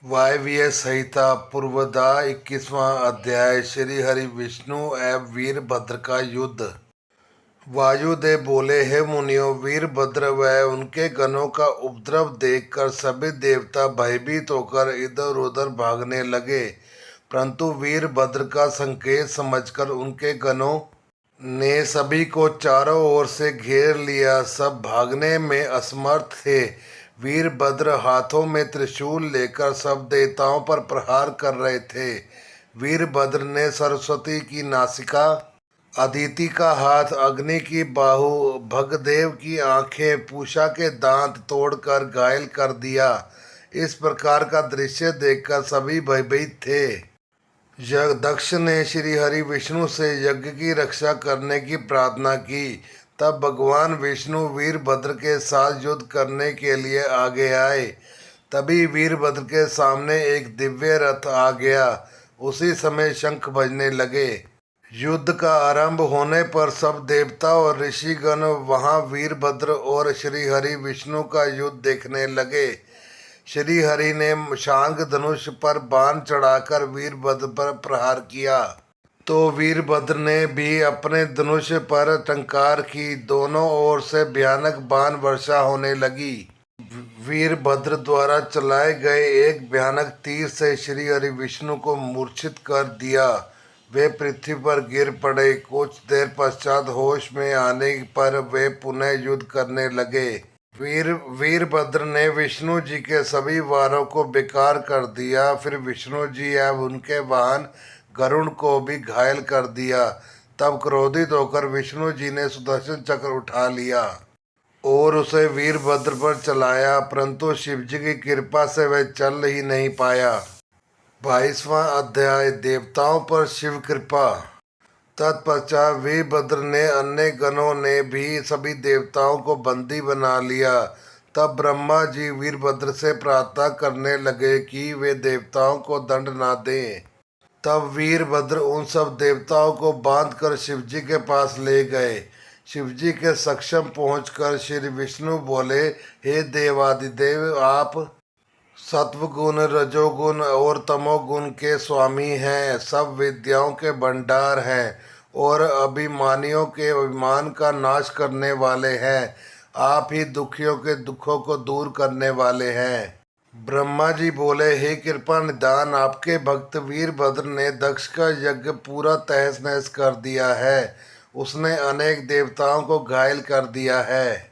वायव्य संहिता पूर्वदा 21वां अध्याय। श्री हरि विष्णु एवं वीरभद्र का युद्ध। वायुदेव बोले, हे मुनियों, वीरभद्र व उनके गणों का उपद्रव देखकर सभी देवता भयभीत होकर इधर उधर भागने लगे, परंतु वीरभद्र का संकेत समझकर उनके गणों ने सभी को चारों ओर से घेर लिया। सब भागने में असमर्थ थे। वीरभद्र हाथों में त्रिशूल लेकर सब देवताओं पर प्रहार कर रहे थे। वीरभद्र ने सरस्वती की नासिका, अदिति का हाथ, अग्नि की बाहु, भगदेव की आंखें, पूषा के दांत तोड़कर घायल कर दिया। इस प्रकार का दृश्य देखकर सभी भयभीत थे। दक्ष ने श्री हरि विष्णु से यज्ञ की रक्षा करने की प्रार्थना की। तब भगवान विष्णु वीरभद्र के साथ युद्ध करने के लिए आगे आए। तभी वीरभद्र के सामने एक दिव्य रथ आ गया। उसी समय शंख बजने लगे। युद्ध का आरंभ होने पर सब देवता और ऋषिगण वहां वीरभद्र और श्री हरि विष्णु का युद्ध देखने लगे। श्री हरि ने शांग धनुष पर बाण चढ़ाकर वीरभद्र पर प्रहार किया, तो वीरभद्र ने भी अपने धनुष पर टंकार की। दोनों ओर से भयानक बाण वर्षा होने लगी। वीरभद्र द्वारा चलाए गए एक भयानक तीर से श्री हरि विष्णु को मूर्छित कर दिया। वे पृथ्वी पर गिर पड़े। कुछ देर पश्चात होश में आने पर वे पुनः युद्ध करने लगे। वीरभद्र ने विष्णु जी के सभी वारों को बेकार कर दिया। फिर विष्णु जी एवं उनके वाहन गरुड़ को भी घायल कर दिया। तब क्रोधित होकर विष्णु जी ने सुदर्शन चक्र उठा लिया और उसे वीरभद्र पर चलाया, परंतु शिव जी की कृपा से वह चल ही नहीं पाया। 22वां अध्याय। देवताओं पर शिव कृपा। तत्पश्चात वीरभद्र ने अन्य गणों ने भी सभी देवताओं को बंदी बना लिया। तब ब्रह्मा जी वीरभद्र से प्रार्थना करने लगे कि वे देवताओं को दंड ना दें। तब वीरभद्र उन सब देवताओं को बांधकर शिवजी के पास ले गए। शिवजी के सक्षम पहुंचकर श्री विष्णु बोले, हे देवादिदेव, आप सत्वगुण, रजोगुण और तमोगुण के स्वामी हैं, सब विद्याओं के भंडार हैं और अभिमानियों के अभिमान का नाश करने वाले हैं। आप ही दुखियों के दुखों को दूर करने वाले हैं। ब्रह्मा जी बोले, हे कृपा निधान, आपके भक्त वीरभद्र ने दक्ष का यज्ञ पूरा तहस नहस कर दिया है। उसने अनेक देवताओं को घायल कर दिया है।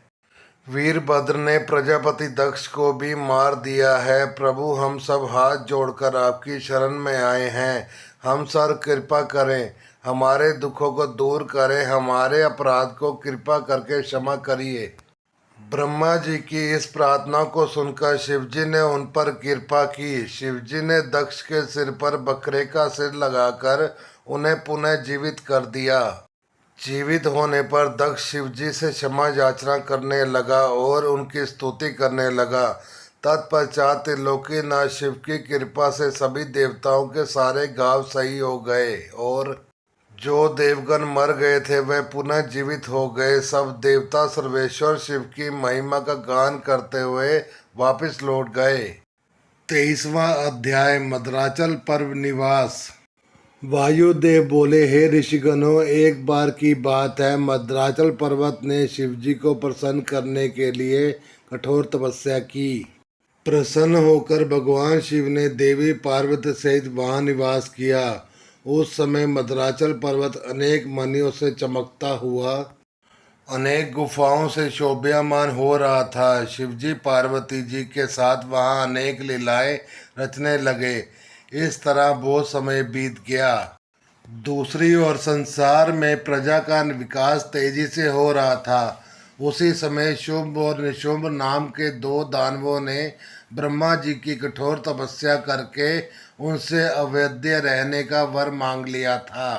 वीरभद्र ने प्रजापति दक्ष को भी मार दिया है। प्रभु, हम सब हाथ जोड़कर आपकी शरण में आए हैं। हम सर कृपा करें, हमारे दुखों को दूर करें, हमारे अपराध को कृपा करके क्षमा करिए। ब्रह्मा जी की इस प्रार्थना को सुनकर शिवजी ने उन पर कृपा की। शिवजी ने दक्ष के सिर पर बकरे का सिर लगाकर उन्हें पुनः जीवित कर दिया। जीवित होने पर दक्ष शिवजी से क्षमा याचना करने लगा और उनकी स्तुति करने लगा। तत्पश्चात त्रिलोकीनाथ शिव की कृपा से सभी देवताओं के सारे घाव सही हो गए और जो देवगण मर गए थे वे पुनः जीवित हो गए। सब देवता सर्वेश्वर शिव की महिमा का गान करते हुए वापस लौट गए। 23वां अध्याय। मद्राचल पर्व निवास। वायुदेव बोले, हे ऋषिगणों, एक बार की बात है, मद्राचल पर्वत ने शिवजी को प्रसन्न करने के लिए कठोर तपस्या की। प्रसन्न होकर भगवान शिव ने देवी पार्वती सहित वहां निवास किया। उस समय मद्राचल पर्वत अनेक मणियों से चमकता हुआ अनेक गुफाओं से शोभायमान हो रहा था। शिवजी पार्वती जी के साथ वहां अनेक लीलाएं रचने लगे। इस तरह बहुत समय बीत गया। दूसरी ओर संसार में प्रजा का विकास तेजी से हो रहा था। उसी समय शुंभ और निशुंभ नाम के दो दानवों ने ब्रह्मा जी की कठोर तपस्या करके उनसे अवैध रहने का वर मांग लिया था।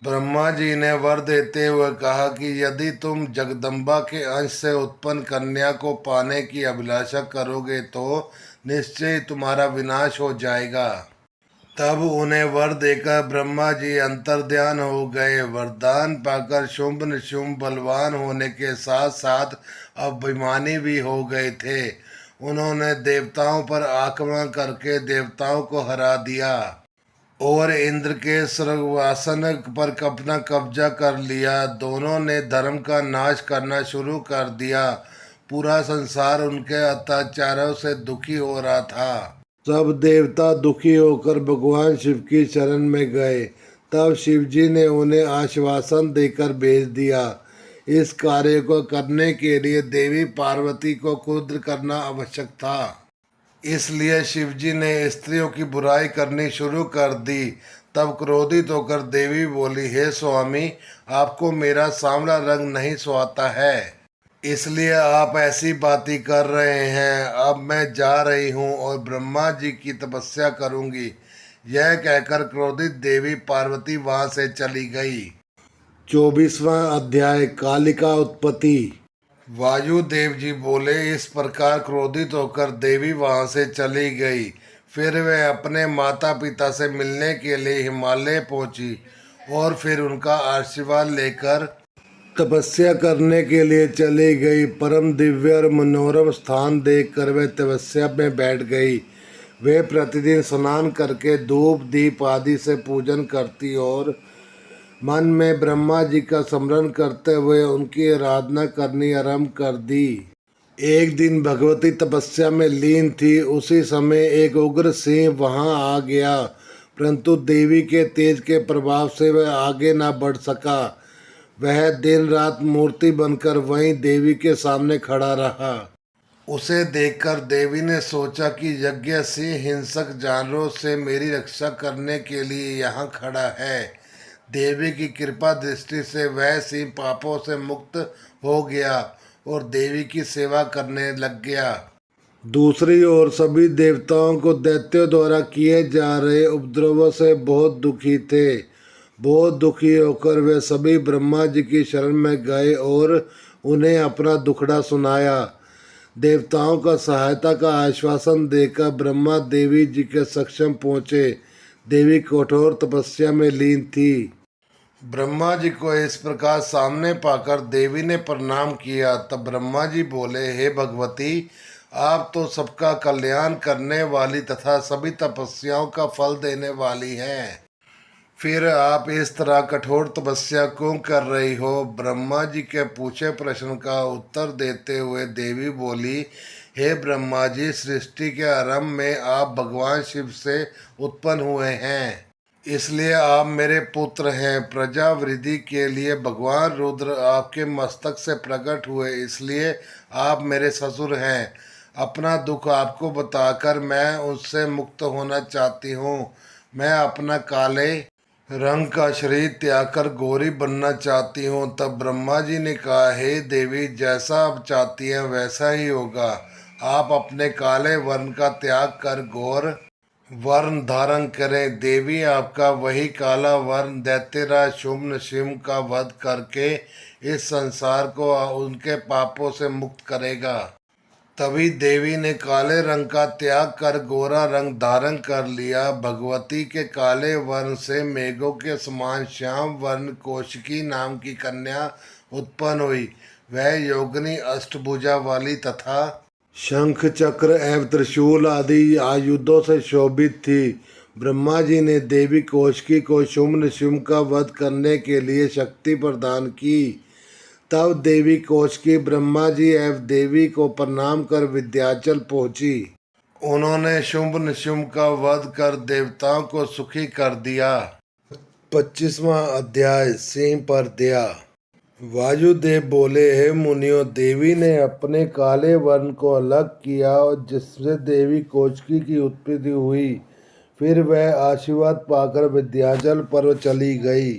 ब्रह्मा जी ने वर देते हुए कहा कि यदि तुम जगदम्बा के अंश से उत्पन्न कन्या को पाने की अभिलाषा करोगे तो निश्चय तुम्हारा विनाश हो जाएगा। तब उन्हें वर देकर ब्रह्मा जी अंतर्ध्यान हो गए। वरदान पाकर शुंभ निशुंभ बलवान होने के साथ साथ अभिमानी भी हो गए थे। उन्होंने देवताओं पर आक्रमण करके देवताओं को हरा दिया और इंद्र के स्वर्गासन पर अपना कब्जा कर लिया। दोनों ने धर्म का नाश करना शुरू कर दिया। पूरा संसार उनके अत्याचारों से दुखी हो रहा था। सब देवता दुखी होकर भगवान शिव की शरण में गए। तब शिव जी ने उन्हें आश्वासन देकर भेज दिया। इस कार्य को करने के लिए देवी पार्वती को क्रुद्ध करना आवश्यक था। इसलिए शिव जी ने स्त्रियों की बुराई करनी शुरू कर दी। तब क्रोधित होकर देवी बोली, हे स्वामी, आपको मेरा सांवला रंग नहीं सुहाता है, इसलिए आप ऐसी बातें कर रहे हैं। अब मैं जा रही हूँ और ब्रह्मा जी की तपस्या करूँगी। यह कहकर क्रोधित देवी पार्वती वहाँ से चली गई। 24वां अध्याय कालिका उत्पत्ति। वायुदेव जी बोले, इस प्रकार क्रोधित होकर देवी वहाँ से चली गई। फिर वे अपने माता पिता से मिलने के लिए हिमालय पहुँची और फिर उनका आशीर्वाद लेकर तपस्या करने के लिए चली गई। परम दिव्य और मनोरम स्थान देखकर वे तपस्या में बैठ गई। वे प्रतिदिन स्नान करके धूप दीप आदि से पूजन करती और मन में ब्रह्मा जी का स्मरण करते हुए उनकी आराधना करनी आरंभ कर दी। एक दिन भगवती तपस्या में लीन थी। उसी समय एक उग्र सिंह वहां आ गया, परंतु देवी के तेज के प्रभाव से वह आगे न बढ़ सका। वह दिन रात मूर्ति बनकर वहीं देवी के सामने खड़ा रहा। उसे देखकर देवी ने सोचा कि यज्ञ सिंह हिंसक जानवरों से मेरी रक्षा करने के लिए यहाँ खड़ा है। देवी की कृपा दृष्टि से वह सिंह पापों से मुक्त हो गया और देवी की सेवा करने लग गया। दूसरी ओर सभी देवताओं को दैत्यों द्वारा किए जा रहे उपद्रवों से बहुत दुखी थे। बहुत दुखी होकर वे सभी ब्रह्मा जी की शरण में गए और उन्हें अपना दुखड़ा सुनाया। देवताओं का सहायता का आश्वासन देकर ब्रह्मा देवी जी के सक्षम पहुँचे। देवी कठोर तपस्या में लीन थी। ब्रह्मा जी को इस प्रकार सामने पाकर देवी ने प्रणाम किया। तब ब्रह्मा जी बोले, हे भगवती, आप तो सबका कल्याण करने वाली तथा सभी तपस्याओं का फल देने वाली हैं। फिर आप इस तरह कठोर तपस्या क्यों कर रही हो? ब्रह्मा जी के पूछे प्रश्न का उत्तर देते हुए देवी बोली, हे ब्रह्मा जी, सृष्टि के आरंभ में आप भगवान शिव से उत्पन्न हुए हैं, इसलिए आप मेरे पुत्र हैं। प्रजा वृद्धि के लिए भगवान रुद्र आपके मस्तक से प्रकट हुए, इसलिए आप मेरे ससुर हैं। अपना दुख आपको बताकर मैं उससे मुक्त होना चाहती हूँ। मैं अपना काले रंग का शरीर त्याग कर गौरी बनना चाहती हूँ। तब ब्रह्मा जी ने कहा, हे देवी, जैसा आप चाहती हैं वैसा ही होगा। आप अपने काले वर्ण का त्याग कर गौर वर्ण धारण करें। देवी आपका वही काला वर्ण दैत्यराज शुंभ निशुंभ का वध करके इस संसार को उनके पापों से मुक्त करेगा। तभी देवी ने काले रंग का त्याग कर गोरा रंग धारण कर लिया। भगवती के काले वर्ण से मेघों के समान श्याम वर्ण कौशिकी नाम की कन्या उत्पन्न हुई। वह योगिनी अष्टभुजा वाली तथा शंख चक्र एवं त्रिशूल आदि आयुधों से शोभित थी। ब्रह्मा जी ने देवी कौशिकी को शुंभ निशुंभ का वध करने के लिए शक्ति प्रदान की। तब देवी कौशिकी ब्रह्मा जी एवं देवी को प्रणाम कर विंध्याचल पहुंची। उन्होंने शुंभ निशुंभ का वध कर देवताओं को सुखी कर दिया। 25वां अध्याय सिंह पर दया। वायुदेव बोले, हे मुनियों, देवी ने अपने काले वर्ण को अलग किया और जिससे देवी कौशिकी की उत्पत्ति हुई। फिर वह आशीर्वाद पाकर विंध्याचल पर्वत चली गई।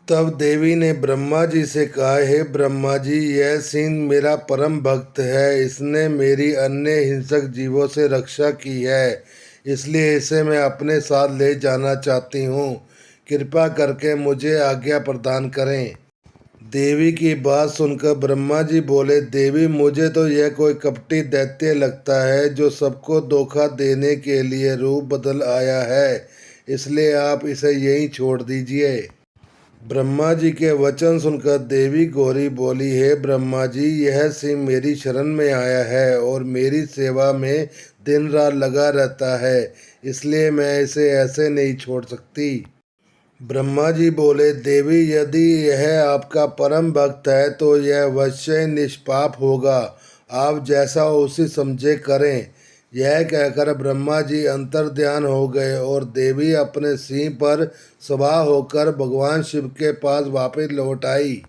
तब देवी ने ब्रह्मा जी से कहा, हे ब्रह्मा जी, यह सिंह मेरा परम भक्त है। इसने मेरी अन्य हिंसक जीवों से रक्षा की है, इसलिए इसे मैं अपने साथ ले जाना चाहती हूँ। कृपा करके मुझे आज्ञा प्रदान करें। देवी की बात सुनकर ब्रह्मा जी बोले, देवी, मुझे तो यह कोई कपटी दैत्य लगता है जो सबको धोखा देने के लिए रूप बदल आया है, इसलिए आप इसे यहीं छोड़ दीजिए। ब्रह्मा जी के वचन सुनकर देवी गौरी बोली, हे ब्रह्मा जी, यह सिंह मेरी शरण में आया है और मेरी सेवा में दिन रात लगा रहता है, इसलिए मैं इसे ऐसे नहीं छोड़ सकती। ब्रह्मा जी बोले, देवी, यदि यह आपका परम भक्त है तो यह अवश्य निष्पाप होगा, आप जैसा उसे समझे करें। यह कहकर ब्रह्मा जी अंतर्ध्यान हो गए और देवी अपने सिंह पर सवार होकर भगवान शिव के पास वापस लौट आई।